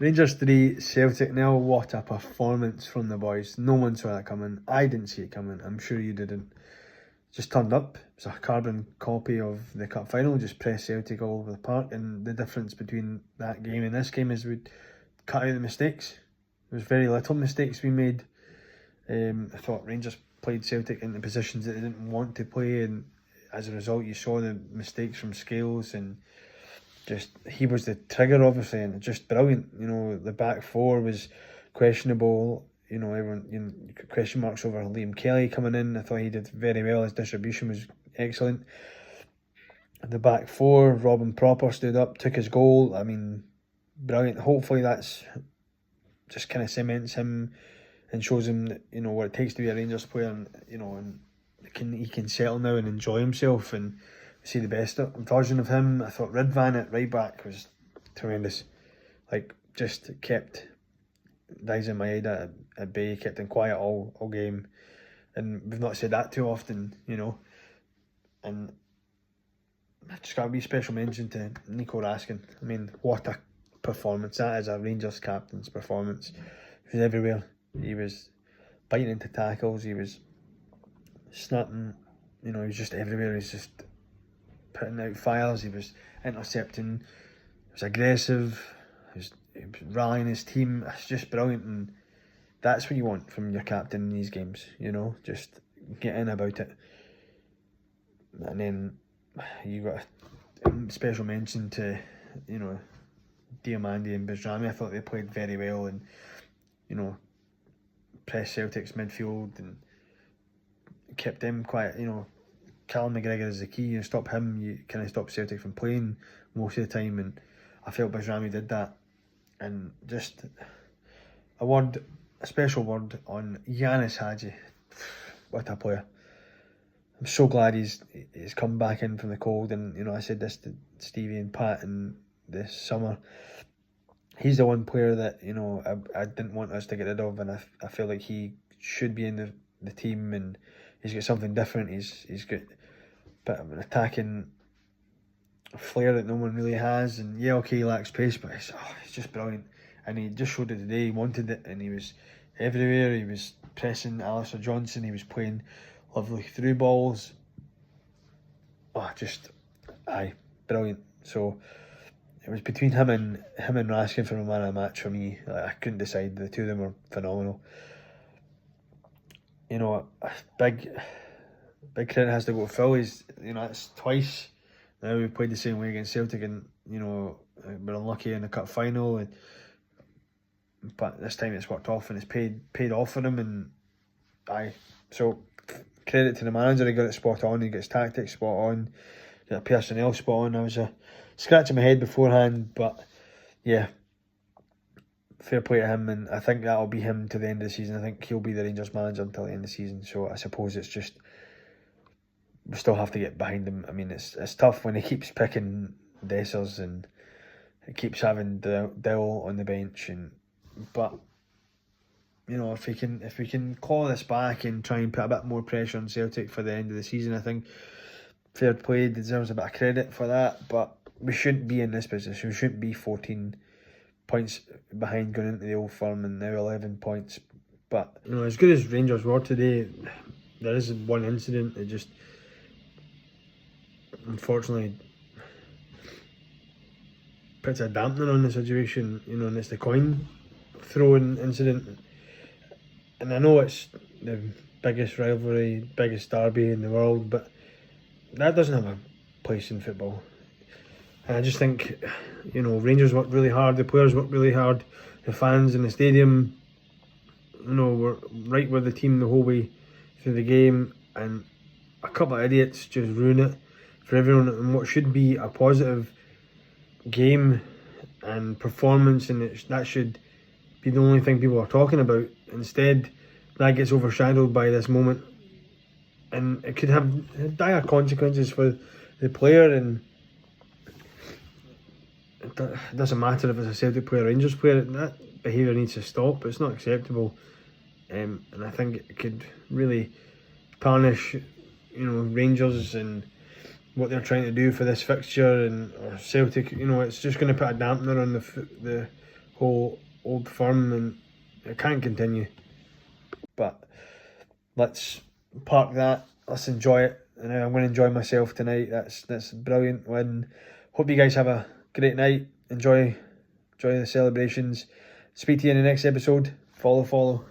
Rangers 3, Celtic 0. What a performance from the boys. No one saw that coming. I didn't see it coming. I'm sure you didn't. Just turned up. It was a carbon copy of the cup final. Just pressed Celtic all over the park. And the difference between that game and this game is we cut out the mistakes. There was very little mistakes we made. I thought Rangers played Celtic into positions that they didn't want to play, and as a result you saw the mistakes from Scales, and just he was the trigger obviously, and just brilliant. You know, the back four was questionable. You know, everyone, question marks over Liam Kelly coming in. I thought he did very well. His distribution was excellent. The back four, Robin Proper stood up, took his goal. I mean, brilliant. Hopefully that's just kind of cements him and shows him that, you know, what it takes to be a Rangers player, and you know, and he can settle now and enjoy himself and see the best version of him. I thought Ridvan at right back was tremendous. Like, just kept Daizen Maeda at bay, kept him quiet all game, and we've not said that too often, you know. And I just got a wee special mention to Nico Raskin. I mean, what a performance that is, a Rangers captain's performance. He was everywhere. He was biting into tackles, he was snapping, you know, he was just everywhere. He's just putting out fires, he was intercepting, he was aggressive, he was rallying his team. It's just brilliant, and that's what you want from your captain in these games, you know, just get in about it. And then you got a special mention to, you know, Diamandi and Bajrami. I thought they played very well, and, you know, pressed Celtic's midfield and kept them quiet. You know, Callum McGregor is the key. You stop him, you kind of stop Celtic from playing most of the time, and I felt Bajrami did that. And just a special word on Yanis Hadji. What a player. I'm so glad he's come back in from the cold, and you know, I said this to Stevie and Pat in this summer. He's the one player that, you know, I didn't want us to get rid of, and I feel like he should be in the team, and he's got something different. He's got a bit of an attacking flair that no one really has, and yeah, okay, he lacks pace, but he's just brilliant, and he just showed it today. He wanted it, and he was everywhere. He was pressing Alistair Johnson, he was playing lovely through balls. Brilliant. So it was between him and Raskin for a man of the match for me. I couldn't decide. The two of them were phenomenal. You know, big credit has to go to Phil. He's, you know, that's twice now we've played the same way against Celtic, and you know, we're unlucky in the cup final, but this time it's worked off and it's paid off for him. And so credit to the manager. He got it spot on. He got his tactics spot on. Got personnel spot on. I was scratching my head beforehand, but yeah, fair play to him, and I think that'll be him to the end of the season. I think he'll be the Rangers manager until the end of the season, so I suppose it's just we still have to get behind him. I mean, it's tough when he keeps picking Dessers and he keeps having Dill on the bench, but you know, if we can claw this back and try and put a bit more pressure on Celtic for the end of the season, I think fair play, deserves a bit of credit for that. But we shouldn't be in this position. We shouldn't be 14 points behind going into the Old Firm and now 11 points. But you know, as good as Rangers were today, there is one incident that just unfortunately puts a dampener on the situation. You know, and it's the coin throwing incident. And I know it's the biggest rivalry, biggest derby in the world, but that doesn't have a place in football. And I just think, you know, Rangers worked really hard, the players worked really hard, the fans in the stadium, you know, were right with the team the whole way through the game, and a couple of idiots just ruin it for everyone in what should be a positive game and performance, and that should be the only thing people are talking about. Instead, that gets overshadowed by this moment, and it could have dire consequences for the player. And it doesn't matter if it's a Celtic player or Rangers player, that behaviour needs to stop. It's not acceptable, and I think it could really tarnish, you know, Rangers and what they're trying to do for this fixture, and or Celtic. You know, it's just going to put a dampener on the Old Firm, and it can't continue. But let's park that. Let's enjoy it, and I'm going to enjoy myself tonight. That's a brilliant win. Hope you guys have a great night. Enjoy the celebrations. Speak to you in the next episode. Follow.